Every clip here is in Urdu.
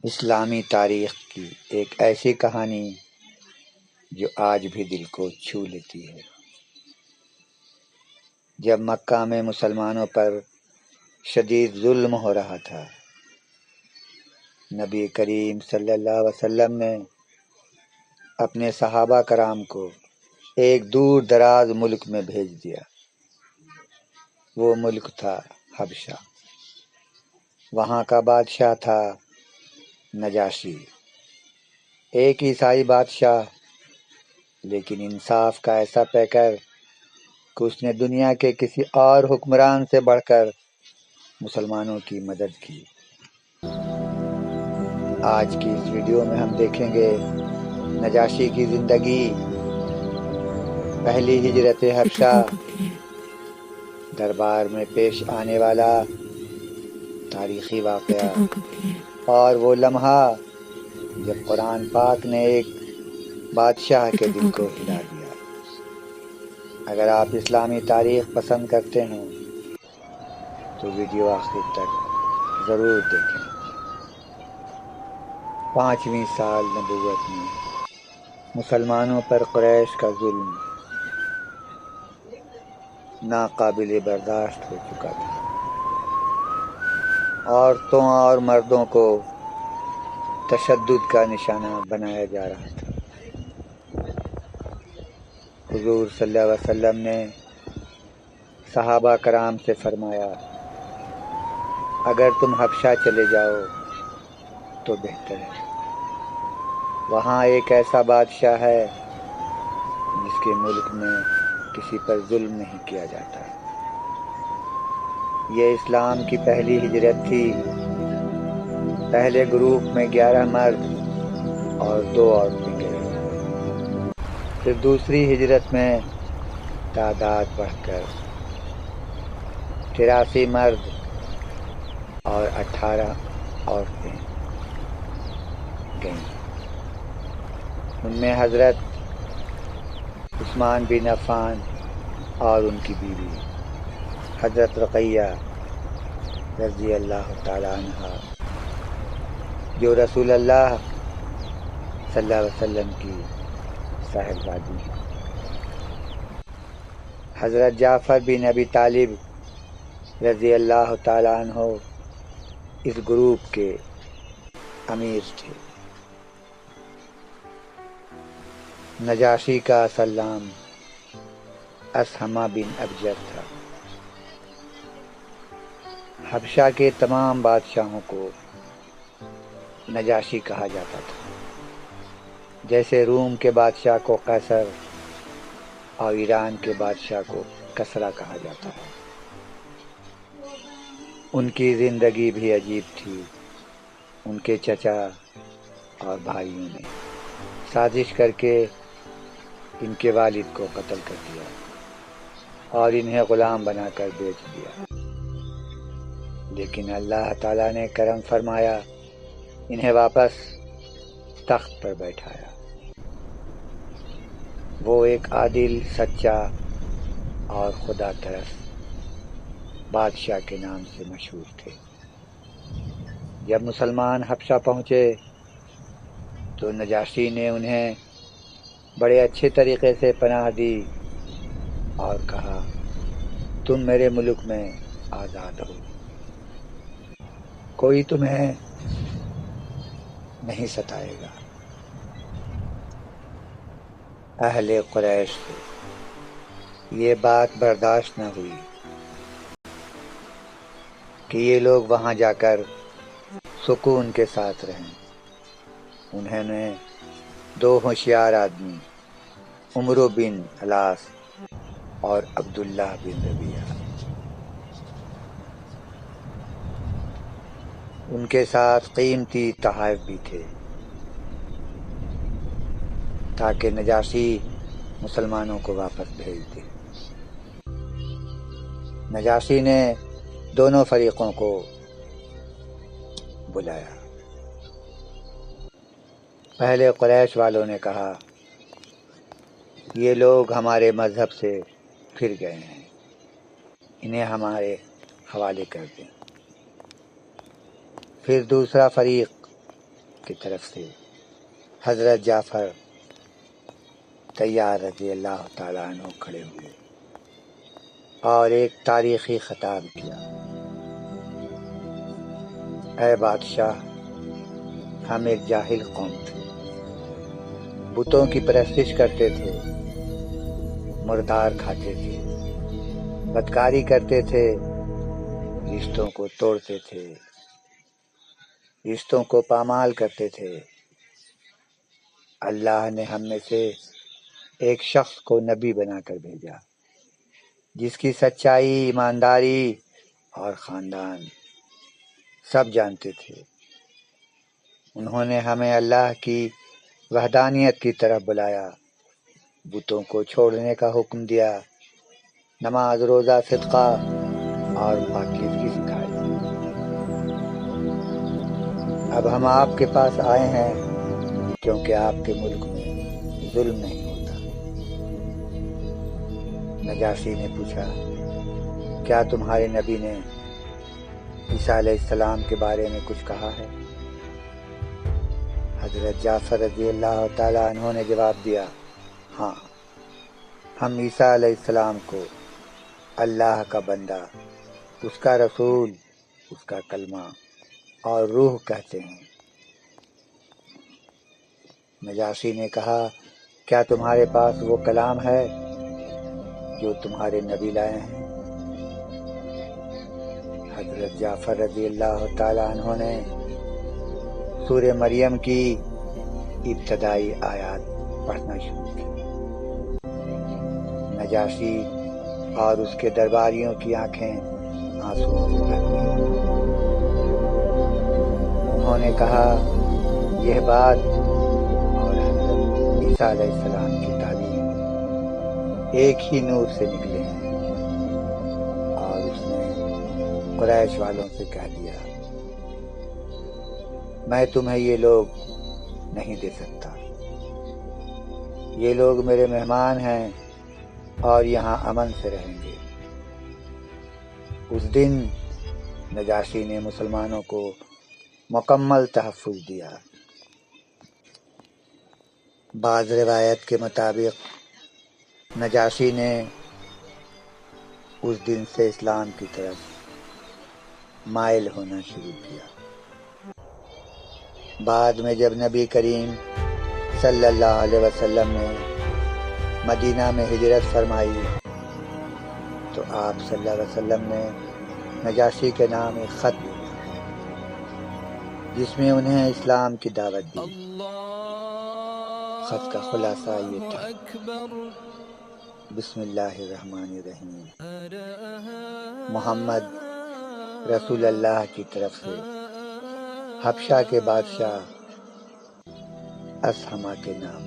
اسلامی تاریخ کی ایک ایسی کہانی جو آج بھی دل کو چھو لیتی ہے۔ جب مکہ میں مسلمانوں پر شدید ظلم ہو رہا تھا، نبی کریم صلی اللہ علیہ وسلم نے اپنے صحابہ کرام کو ایک دور دراز ملک میں بھیج دیا۔ وہ ملک تھا حبشہ۔ وہاں کا بادشاہ تھا نجاشی، ایک عیسائی بادشاہ، لیکن انصاف کا ایسا پیکر کہ اس نے دنیا کے کسی اور حکمران سے بڑھ کر مسلمانوں کی مدد کی۔ آج کی اس ویڈیو میں ہم دیکھیں گے نجاشی کی زندگی، پہلی ہجرت حبشہ، دربار میں پیش آنے والا تاریخی واقعہ، اور وہ لمحہ جب قرآن پاک نے ایک بادشاہ کے دل کو ہلا دیا۔ اگر آپ اسلامی تاریخ پسند کرتے ہیں تو ویڈیو آخر تک ضرور دیکھیں۔ 5ویں سال نبوت میں مسلمانوں پر قریش کا ظلم ناقابل برداشت ہو چکا تھا۔ عورتوں اور مردوں کو تشدد کا نشانہ بنایا جا رہا تھا۔ حضور صلی اللہ علیہ وسلم نے صحابہ کرام سے فرمایا، اگر تم حبشہ چلے جاؤ تو بہتر ہے۔ وہاں ایک ایسا بادشاہ ہے جس کے ملک میں کسی پر ظلم نہیں کیا جاتا۔ یہ اسلام کی پہلی ہجرت تھی۔ پہلے گروپ میں 11 مرد اور 2 عورتیں گئیں۔ پھر دوسری ہجرت میں تعداد بڑھ کر 83 مرد اور 18 عورتیں گئیں۔ ان میں حضرت عثمان بن عفان اور ان کی بیوی حضرت رقیہ رضی اللہ تعالی عنہا، جو رسول اللہ صلی اللہ علیہ وسلم کی صاحبزادی ہیں۔ حضرت جعفر بن ابی طالب رضی اللہ تعالی عنہ اس گروپ کے امیر تھے۔ نجاشی کا اصل نام اسہمہ بن ابجر تھا۔ حبشہ کے تمام بادشاہوں کو نجاشی کہا جاتا تھا، جیسے روم کے بادشاہ کو قیصر اور ایران کے بادشاہ کو کسریٰ کہا جاتا ہے۔ ان کی زندگی بھی عجیب تھی۔ ان کے چچا اور بھائیوں نے سازش کر کے ان کے والد کو قتل کر دیا اور انہیں غلام بنا کر بیچ دیا، لیکن اللہ تعالیٰ نے کرم فرمایا، انہیں واپس تخت پر بیٹھایا۔ وہ ایک عادل، سچا اور خدا ترس بادشاہ کے نام سے مشہور تھے۔ جب مسلمان حبشہ پہنچے تو نجاشی نے انہیں بڑے اچھے طریقے سے پناہ دی اور کہا، تم میرے ملک میں آزاد ہو، کوئی تمہیں نہیں ستائے گا۔ اہل قریش سے یہ بات برداشت نہ ہوئی کہ یہ لوگ وہاں جا کر سکون کے ساتھ رہیں۔ انہوں نے 2 ہوشیار آدمی، عمرو بن الاس اور عبداللہ بن ربیعہ، ان کے ساتھ قیمتی تحائف بھی تھے تاکہ نجاشی مسلمانوں کو واپس بھیج دے۔ نجاشی نے دونوں فریقوں کو بلایا۔ پہلے قریش والوں نے کہا، یہ لوگ ہمارے مذہب سے پھر گئے ہیں، انہیں ہمارے حوالے کر دیں۔ پھر دوسرا فریق کی طرف سے حضرت جعفر طیار رضی اللہ تعالیٰ عنہ کھڑے ہوئے اور ایک تاریخی خطاب کیا. اے بادشاہ، ہم ایک جاہل قوم تھے، بتوں کی پرستش کرتے تھے، مردار کھاتے تھے، بدکاری کرتے تھے، رشتوں کو توڑتے تھے، رشتوں کو پامال کرتے تھے. اللہ نے ہم میں سے ایک شخص کو نبی بنا کر بھیجا جس کی سچائی، ایمانداری اور خاندان سب جانتے تھے. انہوں نے ہمیں اللہ کی وحدانیت کی طرف بلایا، بتوں کو چھوڑنے کا حکم دیا، نماز، روزہ، صدقہ اور پاکیزگی سکھائی. اب ہم آپ کے پاس آئے ہیں کیونکہ آپ کے ملک میں ظلم نہیں ہوتا. نجاشی نے پوچھا، کیا تمہارے نبی نے عیسیٰ علیہ السلام کے بارے میں کچھ کہا ہے؟ حضرت جعفر رضی اللہ تعالیٰ عنہ نے جواب دیا، ہاں، ہم عیسیٰ علیہ السلام کو اللہ کا بندہ، اس کا رسول، اس کا کلمہ اور روح کہتے ہیں. نجاشی نے کہا، کیا تمہارے پاس وہ کلام ہے جو تمہارے نبی لائے ہیں؟ حضرت جعفر رضی اللہ تعالیٰ عنہ نے سورہ مریم کی ابتدائی آیات پڑھنا شروع کی. نجاشی اور اس کے درباریوں کی آنکھیں آنسوؤں سے بھر گئیں. انہوں نے کہا، یہ بات اور حضرت عیسیٰ علیہ السلام کی تعلیم ایک ہی نور سے نکلے ہیں. اور اس نے قریش والوں سے کہہ دیا، میں تمہیں یہ لوگ نہیں دے سکتا. یہ لوگ میرے مہمان ہیں اور یہاں امن سے رہیں گے. اس دن نجاشی نے مسلمانوں کو مکمل تحفظ دیا. بعض روایت کے مطابق نجاشی نے اس دن سے اسلام کی طرف مائل ہونا شروع کیا. بعد میں جب نبی کریم صلی اللہ علیہ وسلم نے مدینہ میں ہجرت فرمائی تو آپ صلی اللہ علیہ وسلم نے نجاشی کے نام ایک خط بھیجا جس میں انہیں اسلام کی دعوت دی. خط کا خلاصہ یہ تھا، بسم اللہ الرحمن الرحیم، محمد رسول اللہ کی طرف سے حبشہ کے بادشاہ اسہمہ کے نام.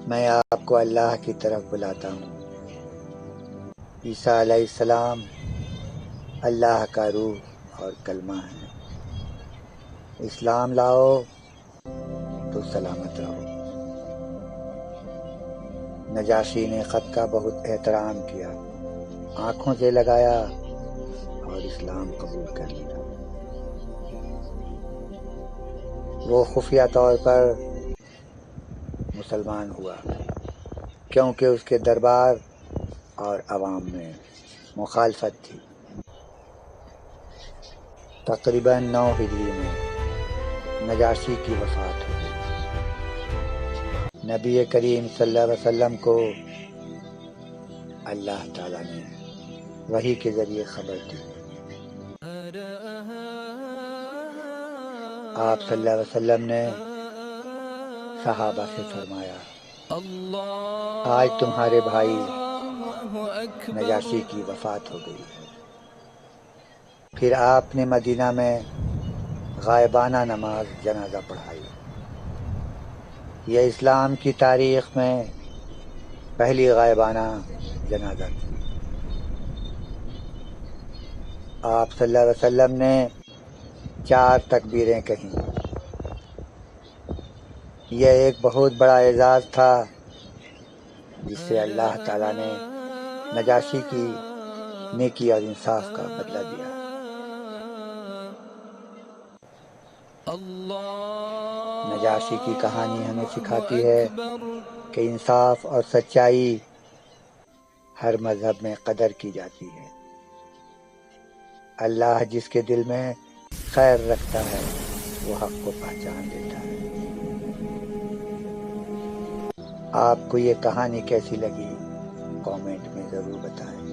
میں آپ کو اللہ کی طرف بلاتا ہوں. عیسیٰ علیہ السلام اللہ کا روح اور کلمہ ہے. اسلام لاؤ تو سلامت رہو. نجاشی نے خط کا بہت احترام کیا، آنکھوں سے لگایا اور اسلام قبول کر لیا. وہ خفیہ طور پر مسلمان ہوا کیونکہ اس کے دربار اور عوام میں مخالفت تھی. تقریباً 9 ہجری میں نجاشی کی وفات ہوئی. نبی کریم صلی اللہ علیہ وسلم کو اللہ تعالیٰ نے وحی کے ذریعے خبر دی. آپ صلی اللہ علیہ وسلم نے صحابہ سے فرمایا، آج تمہارے بھائی نجاشی کی وفات ہو گئی ہے. پھر آپ نے مدینہ میں غائبانہ نماز جنازہ پڑھائی. یہ اسلام کی تاریخ میں پہلی غائبانہ جنازہ تھی. آپ صلی اللہ علیہ وسلم نے 4 تکبیریں کہیں. یہ ایک بہت بڑا اعزاز تھا جس سے اللہ تعالیٰ نے نجاشی کی نیکی اور انصاف کا بدلہ دیا. نجاشی کی کہانی ہمیں سکھاتی ہے کہ انصاف اور سچائی ہر مذہب میں قدر کی جاتی ہے۔ اللہ جس کے دل میں خیر رکھتا ہے وہ حق کو پہچان لیتا ہے۔ آپ کو یہ کہانی کیسی لگی کامنٹ میں ضرور بتائیں۔